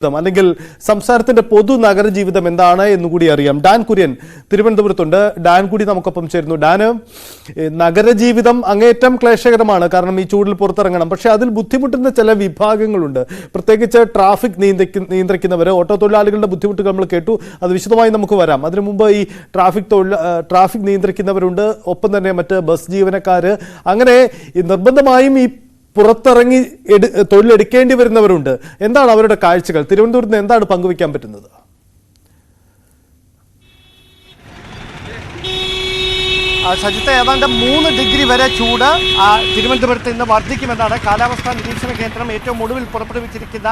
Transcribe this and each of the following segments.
അല്ലെങ്കിൽ സംസ്ഥാനത്തിന്റെ പൊതു നഗര ജീവിതം എന്താണ് എന്നുകൂടി അറിയാം. ഡാൻ കുര്യൻ തിരുവനന്തപുരത്തുണ്ട്. ഡാൻ കൂടി നമുക്കൊപ്പം ചേരുന്നു. ഡാന്, നഗരജീവിതം അങ്ങേറ്റം ക്ലേശകരമാണ്. കാരണം ഈ ചൂടിൽ പുറത്തിറങ്ങണം. പക്ഷെ അതിൽ ബുദ്ധിമുട്ടുന്ന ചില വിഭാഗങ്ങളുണ്ട്. പ്രത്യേകിച്ച് ട്രാഫിക് നിയന്ത്രിക്കുന്നവർ, ഓട്ടോ തൊഴിലാളികളുടെ ബുദ്ധിമുട്ടുകൾ നമ്മൾ കേട്ടു. അത് വിശദമായി നമുക്ക് വരാം. അതിനു മുമ്പ് ഈ ട്രാഫിക് നിയന്ത്രിക്കുന്നവരുണ്ട്, ഒപ്പം തന്നെ മറ്റ് ബസ് ജീവനക്കാര്, അങ്ങനെ നിർബന്ധമായും ഈ പുറത്തിറങ്ങി തൊഴിലെടുക്കേണ്ടി വരുന്നവരുണ്ട്. എന്താണ് അവരുടെ കാഴ്ചകൾ? തിരുവനന്തപുരത്ത് നിന്ന് എന്താണ് പങ്കുവയ്ക്കാൻ പറ്റുന്നത്? സജിത്ത്, ഏതാണ്ട് 3 ഡിഗ്രി വരെ ചൂട് തിരുവനന്തപുരത്ത് ഇന്ന് വർദ്ധിക്കുമെന്നാണ് കാലാവസ്ഥാ നിരീക്ഷണ കേന്ദ്രം ഏറ്റവും ഒടുവിൽ പുറപ്പെടുവിച്ചിരിക്കുന്ന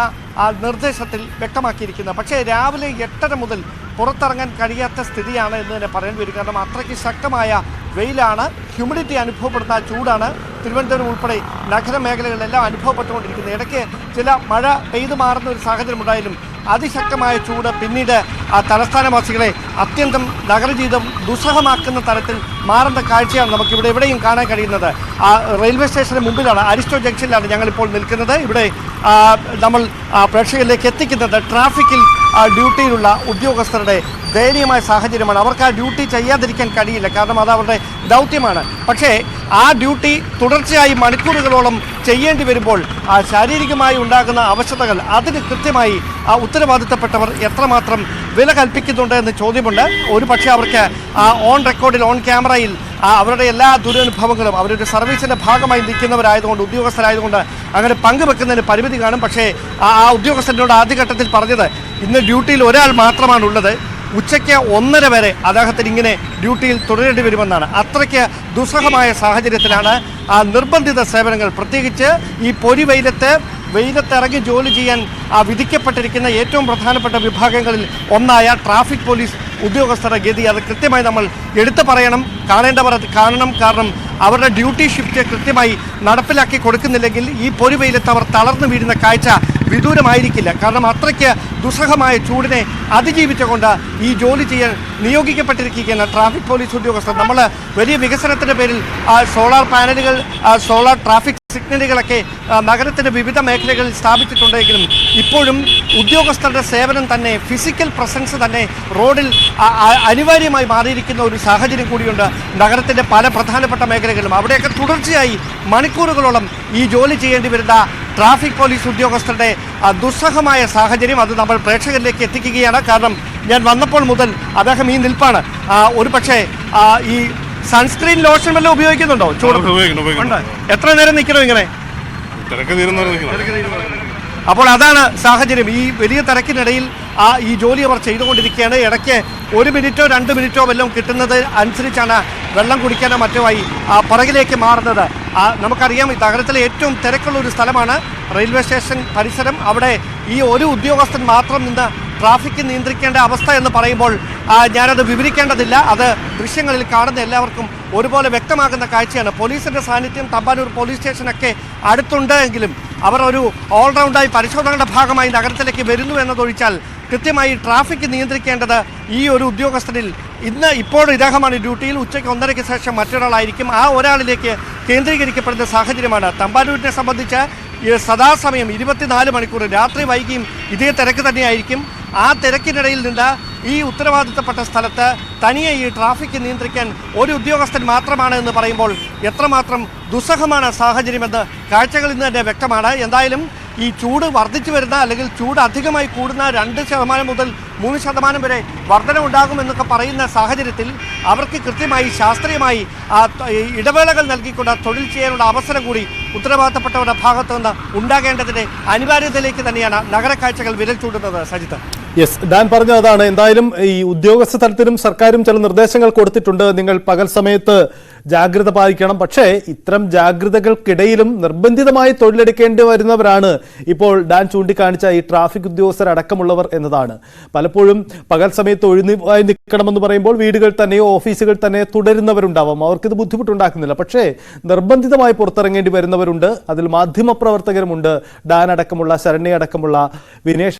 നിർദ്ദേശത്തിൽ വ്യക്തമാക്കിയിരിക്കുന്നത്. പക്ഷേ രാവിലെ 8:30 മുതൽ പുറത്തിറങ്ങാൻ കഴിയാത്ത സ്ഥിതിയാണ് എന്ന് തന്നെ പറയേണ്ടി വരും. കാരണം അത്രയ്ക്ക് ശക്തമായ വെയിലാണ്, ഹ്യൂമിഡിറ്റി അനുഭവപ്പെടുന്ന ചൂടാണ് തിരുവനന്തപുരം ഉൾപ്പെടെ നഗരമേഖലകളിലെല്ലാം അനുഭവപ്പെട്ടുകൊണ്ടിരിക്കുന്നത്. ഇടയ്ക്ക് ചില മഴ പെയ്തു മാറുന്ന ഒരു സാഹചര്യം ഉണ്ടായാലും അതിശക്തമായ ചൂട് പിന്നീട് തലസ്ഥാനവാസികളെ അത്യന്തം നഗരജീവിതം ദുസ്സഹമാക്കുന്ന തരത്തിൽ മാറുന്ന കാഴ്ചയാണ് നമുക്കിവിടെ എവിടെയും കാണാൻ കഴിയുന്നത്. റെയിൽവേ സ്റ്റേഷന് മുമ്പിലാണ്, അരിസ്റ്റോ ജംഗ്ഷനിലാണ് ഞങ്ങളിപ്പോൾ നിൽക്കുന്നത്. ഇവിടെ നമ്മൾ പ്രേക്ഷകരിലേക്ക് എത്തിക്കുന്നത് ട്രാഫിക്കിൽ ഡ്യൂട്ടിയിലുള്ള ഉദ്യോഗസ്ഥരുടെ ദയനീയമായ സാഹചര്യമാണ്. അവർക്ക് ആ ഡ്യൂട്ടി ചെയ്യാതിരിക്കാൻ കഴിയില്ല, കാരണം അത് അവരുടെ ദൗത്യമാണ്. പക്ഷേ ആ ഡ്യൂട്ടി തുടർച്ചയായി മണിക്കൂറുകളോളം ചെയ്യേണ്ടി വരുമ്പോൾ ശാരീരികമായി ഉണ്ടാകുന്ന അവശതകൾ, അതിന് കൃത്യമായി ഉത്തരവാദിത്തപ്പെട്ടവർ എത്രമാത്രം വില കൽപ്പിക്കുന്നുണ്ട് എന്ന് ചോദ്യമുണ്ട്. ഒരു പക്ഷേ അവർക്ക് ഓൺ റെക്കോർഡിൽ, ഓൺ ക്യാമറയിൽ അവരുടെ എല്ലാ ദുരനുഭവങ്ങളും അവരുടെ സർവീസിൻ്റെ ഭാഗമായി നിൽക്കുന്നവരായതുകൊണ്ട്, ഉദ്യോഗസ്ഥരായതുകൊണ്ട് അങ്ങനെ പങ്കുവെക്കുന്നതിന് പരിമിതി കാണും. പക്ഷേ ആ ഉദ്യോഗസ്ഥനോട് ആദ്യഘട്ടത്തിൽ പറഞ്ഞത് ഇന്ന് ഡ്യൂട്ടിയിൽ ഒരാൾ മാത്രമാണുള്ളത്, ഉച്ചയ്ക്ക് 1:30 വരെ അദ്ദേഹത്തിന് ഇങ്ങനെ ഡ്യൂട്ടിയിൽ തുടരേണ്ടി വരുമെന്നാണ്. അത്രയ്ക്ക് ദുസ്സഹമായ സാഹചര്യത്തിലാണ് നിർബന്ധിത സേവനങ്ങൾ, പ്രത്യേകിച്ച് ഈ വെയിലത്തിറങ്ങി ജോലി ചെയ്യാൻ വിധിക്കപ്പെട്ടിരിക്കുന്ന ഏറ്റവും പ്രധാനപ്പെട്ട വിഭാഗങ്ങളിൽ ഒന്നായ ട്രാഫിക് പോലീസ് ഉദ്യോഗസ്ഥരുടെ ഗതി. അത് കൃത്യമായി നമ്മൾ എടുത്തു പറയണം, കാണേണ്ടവർ അത് കാണണം. കാരണം അവരുടെ ഡ്യൂട്ടി ഷിഫ്റ്റ് കൃത്യമായി നടപ്പിലാക്കി കൊടുക്കുന്നില്ലെങ്കിൽ ഈ പൊരിവെയിലത്ത് അവർ തളർന്നു വീഴുന്ന കാഴ്ച വിദൂരമായിരിക്കില്ല. കാരണം അത്രയ്ക്ക് ദുസ്സഹമായ ചൂടിനെ അതിജീവിച്ചുകൊണ്ട് ഈ ജോലി ചെയ്യാൻ നിയോഗിക്കപ്പെട്ടിരിക്കുകയാണ് ട്രാഫിക് പോലീസ് ഉദ്യോഗസ്ഥർ. നമ്മൾ വലിയ വികസനത്തിൻ്റെ പേരിൽ സോളാർ പാനലുകൾ, സോളാർ ട്രാഫിക് സിഗ്നലുകളൊക്കെ നഗരത്തിൻ്റെ വിവിധ മേഖലകളിൽ സ്ഥാപിച്ചിട്ടുണ്ടെങ്കിലും ഇപ്പോഴും ഉദ്യോഗസ്ഥരുടെ സേവനം തന്നെ, ഫിസിക്കൽ പ്രസൻസ് തന്നെ റോഡിൽ അനിവാര്യമായി മാറിയിരിക്കുന്ന ഒരു സാഹചര്യം കൂടിയുണ്ട് നഗരത്തിൻ്റെ പല പ്രധാനപ്പെട്ട മേഖലകളിലും. അവിടെയൊക്കെ തുടർച്ചയായി മണിക്കൂറുകളോളം ഈ ജോലി ചെയ്യേണ്ടി വരുന്ന ട്രാഫിക് പോലീസ് ഉദ്യോഗസ്ഥരുടെ ദുസ്സഹമായ സാഹചര്യം അത് നമ്മൾ പ്രേക്ഷകരിലേക്ക് എത്തിക്കുകയാണ്. കാരണം ഞാൻ വന്നപ്പോൾ മുതൽ അദ്ദേഹം ഈ നിൽപ്പാണ്. ഒരു പക്ഷേ ഈ സൺസ്ക്രീൻ ലോഷൻ വല്ലതും ഉപയോഗിക്കുന്നുണ്ടോ? ചൂട് എത്ര നേരം നിൽക്കണോ ഇങ്ങനെ? അപ്പോൾ അതാണ് സാഹചര്യം. ഈ വലിയ തിരക്കിനിടയിൽ ഈ ജോലി അവർ ചെയ്തുകൊണ്ടിരിക്കുകയാണ്. ഇടയ്ക്ക് 1 മിനിറ്റോ 2 മിനിറ്റോ വല്ലതും കിട്ടുന്നത് അനുസരിച്ചാണ് വെള്ളം കുടിക്കാനോ മറ്റുമായി പുറകിലേക്ക് മാറുന്നത്. നമുക്കറിയാം, ഈ നഗരത്തിലെ ഏറ്റവും തിരക്കുള്ള ഒരു സ്ഥലമാണ് റെയിൽവേ സ്റ്റേഷൻ പരിസരം. അവിടെ ഈ ഒരു ഉദ്യോഗസ്ഥൻ മാത്രം നിന്ന് ട്രാഫിക് നിയന്ത്രിക്കേണ്ട അവസ്ഥ എന്ന് പറയുമ്പോൾ ഞാനത് വിവരിക്കേണ്ടതില്ല. അത് ദൃശ്യങ്ങളിൽ കാണുന്ന എല്ലാവർക്കും ഒരുപോലെ വ്യക്തമാകുന്ന കാഴ്ചയാണ്. പോലീസിൻ്റെ സാന്നിധ്യം തമ്പാനൂർ പോലീസ് സ്റ്റേഷനൊക്കെ അടുത്തുണ്ട് എങ്കിലും അവർ ഒരു ഓൾറൗണ്ടായി പരിശോധനയുടെ ഭാഗമായി നഗരത്തിലേക്ക് വരുന്നു എന്നതൊഴിച്ചാൽ കൃത്യമായി ട്രാഫിക് നിയന്ത്രിക്കേണ്ടത് ഈ ഒരു ഉദ്യോഗസ്ഥനിൽ ഇപ്പോൾ ഇദ്ദേഹമാണ് ഡ്യൂട്ടിയിൽ. ഉച്ചയ്ക്ക് 1:30 ശേഷം മറ്റൊരാളായിരിക്കും. ആ ഒരാളിലേക്ക് കേന്ദ്രീകരിക്കപ്പെടുന്ന സാഹചര്യമാണ്. തമ്പാനൂരിനെ സംബന്ധിച്ച് സദാസമയം 24 മണിക്കൂർ, രാത്രി വൈകിയും ഇതേ തിരക്ക് തന്നെയായിരിക്കും. ആ തിരക്കിനിടയിൽ നിന്ന് ഈ ഉത്തരവാദിത്തപ്പെട്ട സ്ഥലത്ത് തനിയെ ഈ ട്രാഫിക് നിയന്ത്രിക്കാൻ ഒരു ഉദ്യോഗസ്ഥൻ മാത്രമാണ് എന്ന് പറയുമ്പോൾ എത്രമാത്രം ദുസ്സഹമാണ് സാഹചര്യമെന്ന് കാഴ്ചകളിൽ നിന്ന് തന്നെ വ്യക്തമാണ്. എന്തായാലും ഈ ചൂട് വർദ്ധിച്ചു വരുന്ന, അല്ലെങ്കിൽ ചൂട് അധികമായി കൂടുന്ന 2% മുതൽ 3% വരെ വർധനമുണ്ടാകുമെന്നൊക്കെ പറയുന്ന സാഹചര്യത്തിൽ അവർക്ക് കൃത്യമായി ശാസ്ത്രീയമായി ഇടവേളകൾ നൽകിക്കൊണ്ട് തൊഴിൽ ചെയ്യാനുള്ള അവസരം കൂടി ഉത്തരവാദിത്തപ്പെട്ടവരുടെ ഭാഗത്തു നിന്ന് ഉണ്ടാകേണ്ടതിൻ്റെ അനിവാര്യതയിലേക്ക് തന്നെയാണ് നഗരക്കാഴ്ചകൾ വിരൽ ചൂണ്ടുന്നത്. സജിത്ത്, യെസ്, ഡാൻ പറഞ്ഞത് അതാണ്. എന്തായാലും ഈ ഉദ്യോഗസ്ഥ തലത്തിലും സർക്കാരും ചില നിർദ്ദേശങ്ങൾ കൊടുത്തിട്ടുണ്ട്. നിങ്ങൾ പകൽ സമയത്ത് ജാഗ്രത പാലിക്കണം. പക്ഷേ ഇത്തരം ജാഗ്രതകൾക്കിടയിലും നിർബന്ധിതമായി തൊഴിലെടുക്കേണ്ടി വരുന്നവരാണ് ഇപ്പോൾ ഡാൻ ചൂണ്ടിക്കാണിച്ച ഈ ട്രാഫിക് ഉദ്യോഗസ്ഥരടക്കമുള്ളവർ എന്നതാണ്. പലപ്പോഴും പകൽ സമയത്ത് ഒഴിഞ്ഞായി നിൽക്കണമെന്ന് പറയുമ്പോൾ വീടുകൾ തന്നെയോ ഓഫീസുകൾ തന്നെ തുടരുന്നവരുണ്ടാവാം. അവർക്കിത് ബുദ്ധിമുട്ടുണ്ടാക്കുന്നില്ല. പക്ഷേ നിർബന്ധിതമായി പുറത്തിറങ്ങേണ്ടി വരുന്നവരുണ്ട്. അതിൽ മാധ്യമപ്രവർത്തകരുമുണ്ട്. ഡാൻ അടക്കമുള്ള, ശരണ്യ അടക്കമുള്ള, വിനേഷ്